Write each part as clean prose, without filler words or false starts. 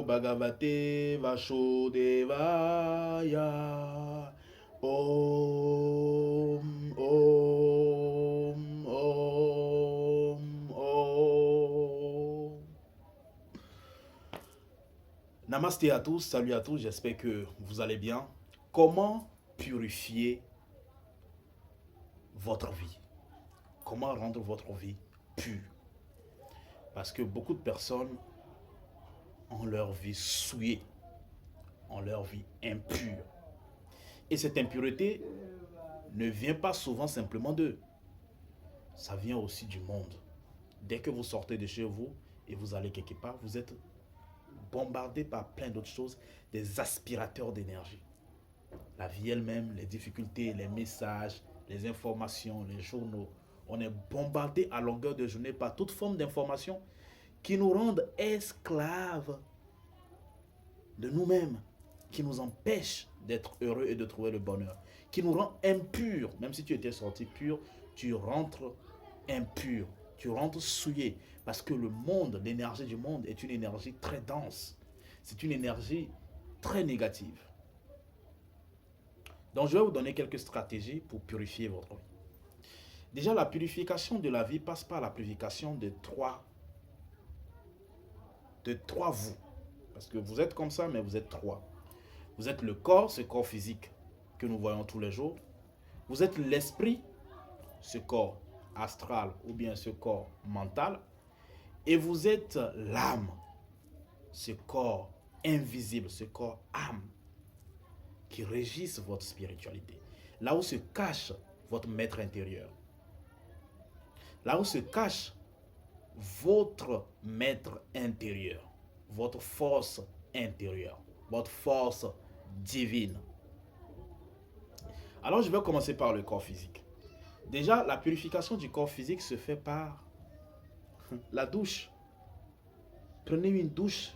Namo Bhagavate Vasudevaya. Om, Om, Om, Om. Namasté à tous, salut à tous, j'espère que vous allez bien. Comment purifier votre vie? Comment rendre votre vie pure? Parce que beaucoup de personnes ont leur vie souillée, ont leur vie impure. Et cette impureté ne vient pas souvent simplement d'eux. Ça vient aussi du monde. Dès que vous sortez de chez vous et vous allez quelque part, vous êtes bombardé par plein d'autres choses, des aspirateurs d'énergie. La vie elle-même, les difficultés, les messages, les informations, les journaux. On est bombardé à longueur de journée par toute forme d'informations qui nous rendent esclaves de nous-mêmes, qui nous empêchent d'être heureux et de trouver le bonheur, qui nous rend impurs. Même si tu étais sorti pur, tu rentres impur, tu rentres souillé. Parce que le monde, l'énergie du monde est une énergie très dense. C'est une énergie très négative. Donc je vais vous donner quelques stratégies pour purifier votre vie. Déjà, la purification de la vie passe par la purification de trois vous. Parce que vous êtes comme ça, mais vous êtes trois. Vous êtes le corps, ce corps physique que nous voyons tous les jours. Vous êtes l'esprit, ce corps astral ou bien ce corps mental. Et vous êtes l'âme, ce corps invisible, ce corps âme qui régisse votre spiritualité. Là où se cache votre maître intérieur. Là où se cache votre maître intérieur, votre force intérieure, votre force divine. Alors je vais commencer par le corps physique. Déjà, la purification du corps physique se fait par la douche. Prenez une douche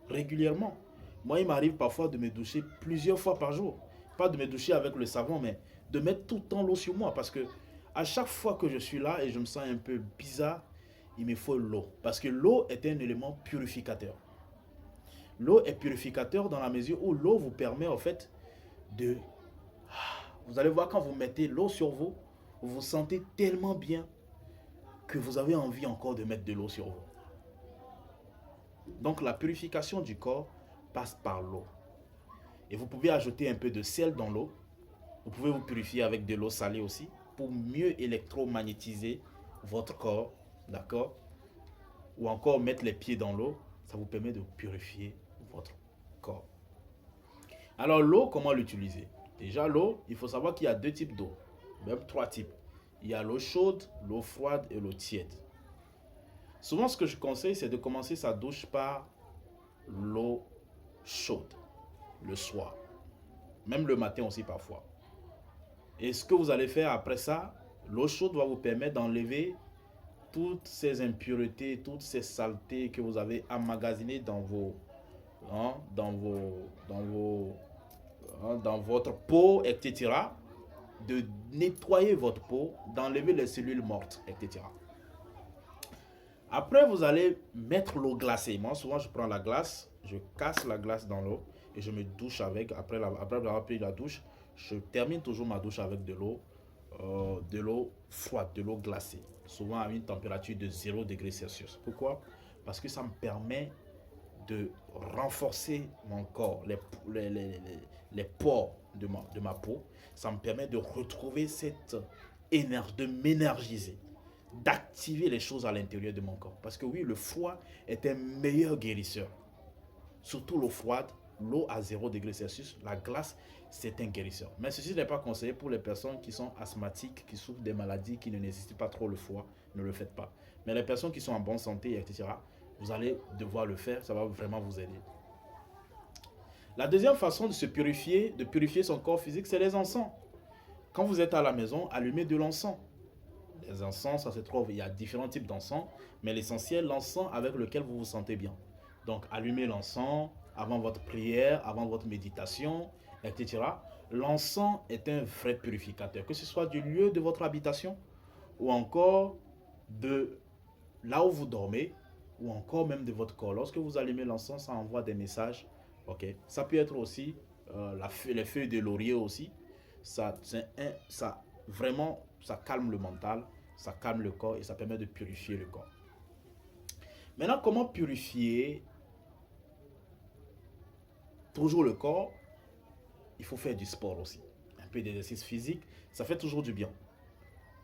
régulièrement. Moi, il m'arrive parfois de me doucher plusieurs fois par jour. Pas de me doucher avec le savon, mais de mettre tout le temps l'eau sur moi. Parce que à chaque fois que je suis là et je me sens un peu bizarre, il me faut l'eau. Parce que l'eau est un élément purificateur. L'eau est purificateur dans la mesure où l'eau vous permet en fait de... Vous allez voir quand vous mettez l'eau sur vous, vous vous sentez tellement bien que vous avez envie encore de mettre de l'eau sur vous. Donc la purification du corps passe par l'eau. Et vous pouvez ajouter un peu de sel dans l'eau. Vous pouvez vous purifier avec de l'eau salée aussi pour mieux électromagnétiser votre corps, d'accord? Ou encore mettre les pieds dans l'eau, ça vous permet de purifier votre corps. Alors l'eau, comment l'utiliser? Déjà l'eau, il faut savoir qu'il y a deux types d'eau, même trois types. Il y a l'eau chaude, l'eau froide et l'eau tiède. Souvent ce que je conseille, c'est de commencer sa douche par l'eau chaude, le soir. Même le matin aussi parfois. Et ce que vous allez faire après ça, l'eau chaude va vous permettre d'enlever toutes ces impuretés, toutes ces saletés que vous avez emmagasinées dans dans votre peau, etc. De nettoyer votre peau, d'enlever les cellules mortes, etc. Après, vous allez mettre l'eau glacée. Moi, souvent, je prends la glace, je casse la glace dans l'eau et je me douche avec. Après avoir pris la douche, je termine toujours ma douche avec de l'eau froide, de l'eau glacée. Souvent à une température de 0 degré Celsius. Pourquoi? Parce que ça me permet de renforcer mon corps, les pores de ma peau. Ça me permet de retrouver cette énergie, de m'énergiser, d'activer les choses à l'intérieur de mon corps. Parce que oui, le froid est un meilleur guérisseur. Surtout l'eau froide, l'eau à 0 degré Celsius, la glace, c'est un guérisseur. Mais ceci n'est pas conseillé pour les personnes qui sont asthmatiques, qui souffrent des maladies qui ne nécessitent pas trop le froid. Ne le faites pas. Mais les personnes qui sont en bonne santé, etc., vous allez devoir le faire. Ça va vraiment vous aider. La deuxième façon de se purifier, de purifier son corps physique, c'est les encens. Quand vous êtes à la maison, allumez de l'encens. Les encens, ça se trouve, il y a différents types d'encens, mais l'essentiel, l'encens avec lequel vous vous sentez bien. Donc, allumez l'encens avant votre prière, avant votre méditation, etc. L'encens est un vrai purificateur, que ce soit du lieu de votre habitation ou encore de là où vous dormez. ou encore même de votre corps. Lorsque vous allumez l'encens, ça envoie des messages. Ok. Ça peut être aussi les feuilles de laurier aussi. Ça vraiment, ça calme le mental, ça calme le corps et ça permet de purifier le corps. Maintenant, comment purifier toujours le corps? Il faut faire du sport aussi. Un peu d'exercice physique, ça fait toujours du bien.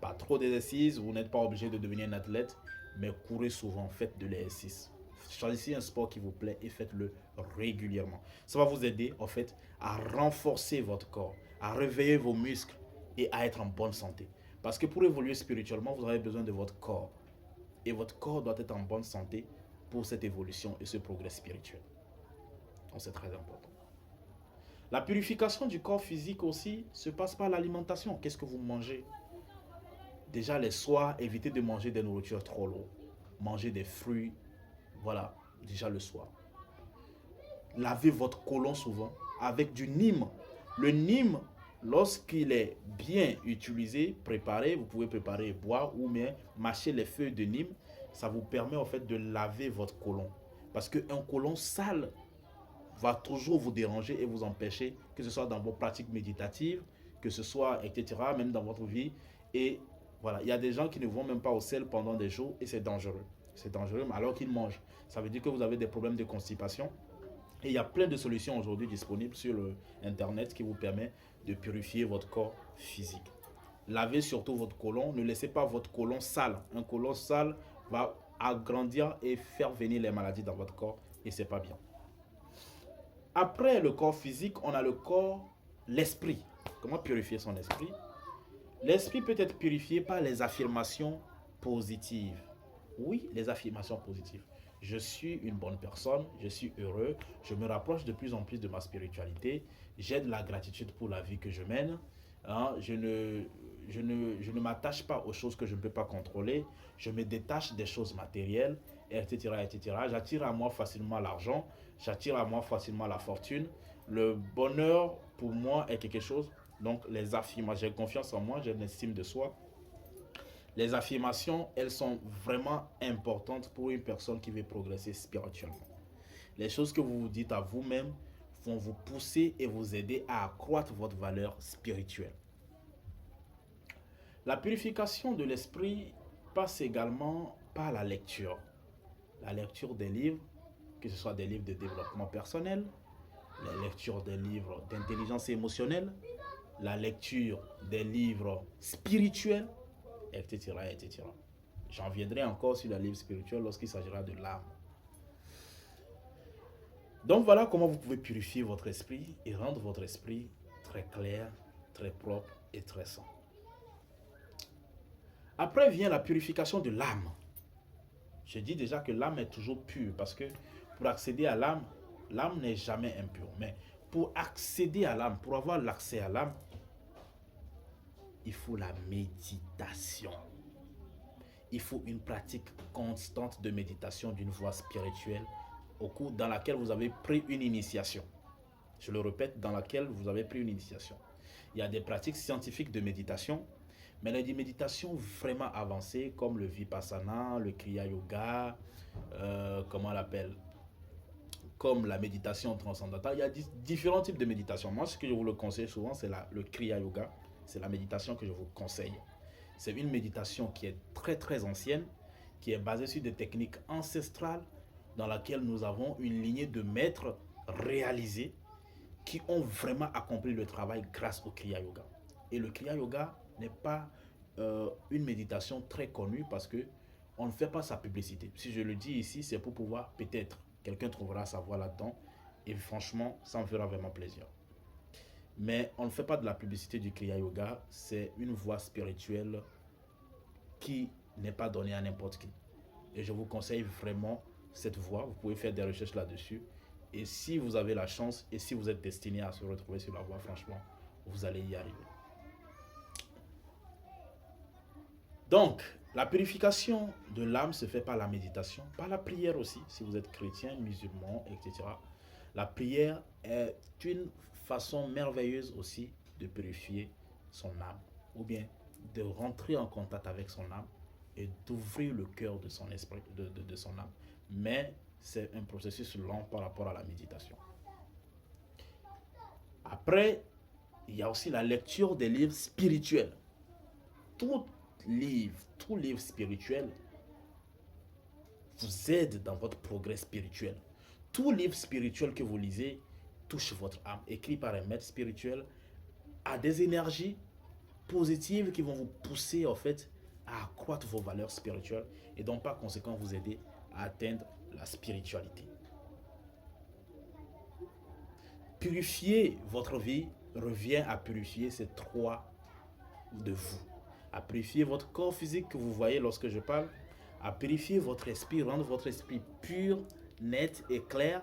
Pas trop d'exercice, vous n'êtes pas obligé de devenir un athlète, mais courez souvent, faites de l'exercice. Choisissez un sport qui vous plaît et faites-le régulièrement. Ça va vous aider en fait à renforcer votre corps, à réveiller vos muscles et à être en bonne santé. Parce que pour évoluer spirituellement, vous avez besoin de votre corps. Et votre corps doit être en bonne santé pour cette évolution et ce progrès spirituel. Donc c'est très important. La purification du corps physique aussi se passe par l'alimentation. Qu'est-ce que vous mangez? Déjà les soirs, évitez de manger des nourritures trop lourdes. Mangez des fruits, voilà, déjà le soir. Lavez votre côlon souvent avec du nîmes. Le nîmes, lorsqu'il est bien utilisé, préparé, vous pouvez préparer et boire ou bien mâcher les feuilles de nîmes. Ça vous permet en fait de laver votre côlon. Parce qu'un côlon sale va toujours vous déranger et vous empêcher, que ce soit dans vos pratiques méditatives, que ce soit, etc., même dans votre vie. Et voilà, il y a des gens qui ne vont même pas au sel pendant des jours et c'est dangereux. C'est dangereux alors qu'ils mangent. Ça veut dire que vous avez des problèmes de constipation. Et il y a plein de solutions aujourd'hui disponibles sur Internet qui vous permettent de purifier votre corps physique. Lavez surtout votre côlon. Ne laissez pas votre côlon sale. Un côlon sale va agrandir et faire venir les maladies dans votre corps et c'est pas bien. Après le corps physique, on a le corps, l'esprit. Comment purifier son esprit? L'esprit peut être purifié par les affirmations positives. Oui, les affirmations positives. Je suis une bonne personne, je suis heureux, je me rapproche de plus en plus de ma spiritualité, j'ai de la gratitude pour la vie que je mène, hein, je ne m'attache pas aux choses que je ne peux pas contrôler, je me détache des choses matérielles, etc., etc. J'attire à moi facilement l'argent, j'attire à moi facilement la fortune. Le bonheur, pour moi, est quelque chose. Donc, les affirmations, j'ai confiance en moi, j'ai une estime de soi. Les affirmations, elles sont vraiment importantes pour une personne qui veut progresser spirituellement. Les choses que vous vous dites à vous-même vont vous pousser et vous aider à accroître votre valeur spirituelle. La purification de l'esprit passe également par la lecture. La lecture des livres, que ce soit des livres de développement personnel, la lecture des livres d'intelligence émotionnelle, la lecture des livres spirituels, etc., etc. J'en viendrai encore sur les livres spirituels lorsqu'il s'agira de l'âme. Donc voilà comment vous pouvez purifier votre esprit et rendre votre esprit très clair, très propre et très sain. Après vient la purification de l'âme. Je dis déjà que l'âme est toujours pure parce que pour accéder à l'âme, l'âme n'est jamais impure. Mais pour accéder à l'âme, pour avoir l'accès à l'âme, il faut la méditation. Il faut une pratique constante de méditation d'une voie spirituelle dans laquelle vous avez pris une initiation. Je le répète, dans laquelle vous avez pris une initiation. Il y a des pratiques scientifiques de méditation, mais il y a des méditations vraiment avancées comme le Vipassana, le Kriya Yoga, comment on l'appelle, comme la méditation transcendantale. Il y a différents types de méditation. Moi, ce que je vous le conseille souvent, c'est le Kriya Yoga. C'est la méditation que je vous conseille. C'est une méditation qui est très très ancienne, qui est basée sur des techniques ancestrales dans laquelle nous avons une lignée de maîtres réalisés qui ont vraiment accompli le travail grâce au Kriya Yoga. Et le Kriya Yoga n'est pas une méditation très connue parce que on ne fait pas sa publicité. Si je le dis ici, c'est pour pouvoir, peut-être, quelqu'un trouvera sa voie là-dedans et franchement, ça me fera vraiment plaisir. Mais on ne fait pas de la publicité du Kriya Yoga, c'est une voie spirituelle qui n'est pas donnée à n'importe qui. Et je vous conseille vraiment cette voie, vous pouvez faire des recherches là-dessus. Et si vous avez la chance et si vous êtes destiné à se retrouver sur la voie, franchement, vous allez y arriver. Donc, la purification de l'âme se fait par la méditation, par la prière aussi, si vous êtes chrétien, musulman, etc. La prière est une façon merveilleuse aussi de purifier son âme, ou bien de rentrer en contact avec son âme et d'ouvrir le cœur de son esprit, de son âme. mais c'est un processus lent par rapport à la méditation. Après, il y a aussi la lecture des livres spirituels. Tout tout livre spirituel vous aide dans votre progrès spirituel. Tout livre spirituel que vous lisez touche votre âme, écrit par un maître spirituel, a des énergies positives qui vont vous pousser en fait à accroître vos valeurs spirituelles et donc par conséquent vous aider à atteindre la spiritualité. Purifier votre vie revient à purifier ces trois de vous. À purifier votre corps physique que vous voyez lorsque je parle, à purifier votre esprit, rendre votre esprit pur, net et clair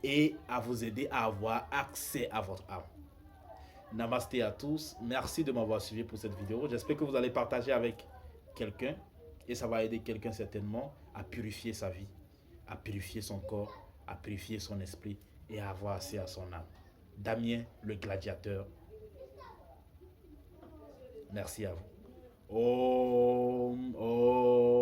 et à vous aider à avoir accès à votre âme. Namasté à tous, merci de m'avoir suivi pour cette vidéo. J'espère que vous allez partager avec quelqu'un et ça va aider quelqu'un certainement à purifier sa vie, à purifier son corps, à purifier son esprit et à avoir accès à son âme. Damien le gladiateur, merci à vous. Om, om.